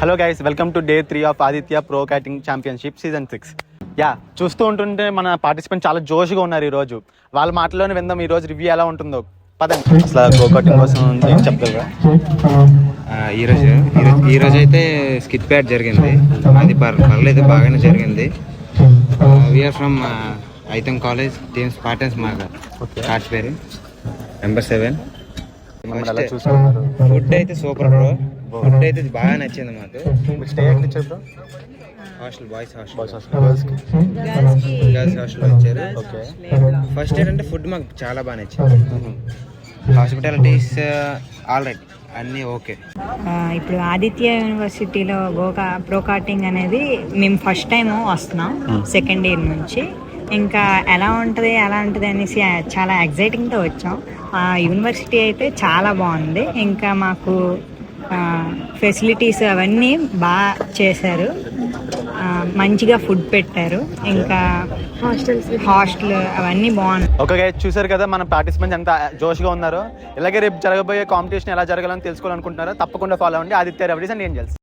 Hello guys, welcome to day 3 of Aditya pro కైటింగ్ championship season 6. చూస్తూ ఉంటుంటే మన పార్టిసిపెంట్ చాలా జోష్గా ఉన్నారు ఈరోజు. వాళ్ళ మాటలోనే విందాం ఈరోజు రివ్యూ ఎలా ఉంటుందో. పదండి. అసలు గో కటింగ్ కోసం ఏం చెప్పగలరా? ఈరోజు అయితే స్కిట్ ప్యాడ్ జరిగింది. అది పర్లేదు, బాగానే జరిగింది. We're from AITAM college team Spartans. మాకు కార్డ్స్ పేరు నెంబర్ 7. ఫుడ్ అయితే సూపర్ బ్రో. ఫుడ్ అయితే బాగా నచ్చింది మాకు. స్టే ఎక్కడ ఇచ్చారు bro? Hostel, boys hostel, girls హాస్టల్లో ఇచ్చారు. ఓకే. ఫస్ట్ ఏంటంటే ఫుడ్ మాకు చాలా బాగా నచ్చింది. హాస్పిటాలిటీస్ ఆల్ రైట్, అన్నీ ఓకే. ఇప్పుడు ఆదిత్య యూనివర్సిటీలో ప్రో కార్టింగ్ అనేది మేము ఫస్ట్ టైం వస్తున్నాం, సెకండ్ ఇయర్ నుంచి. ఇంకా ఎలా ఉంటుంది అనేసి చాలా ఎగ్జైటింగ్తో వచ్చాం. ఆ యూనివర్సిటీ అయితే చాలా బాగుంది. ఇంకా మాకు ఫెసిలిటీస్ అవన్నీ బాగా చేశారు. మంచిగా ఫుడ్ పెట్టారు. ఇంకా హాస్టల్ అవన్నీ బాగున్నాయి. ఓకే గైస్, చూసారు కదా మన పార్టిసిపెంట్స్ ఎంత జోష్గా ఉన్నారో. ఇలాగే రేపు జరగబోయే కాంపిటీషన్ ఎలా జరగాలని తెలుసుకోవాలనుకుంటున్నారో తప్పకుండా ఫాలో అవ్వండి ఆదిత్య రెవరీస్ అండ్ ఏంజల్స్.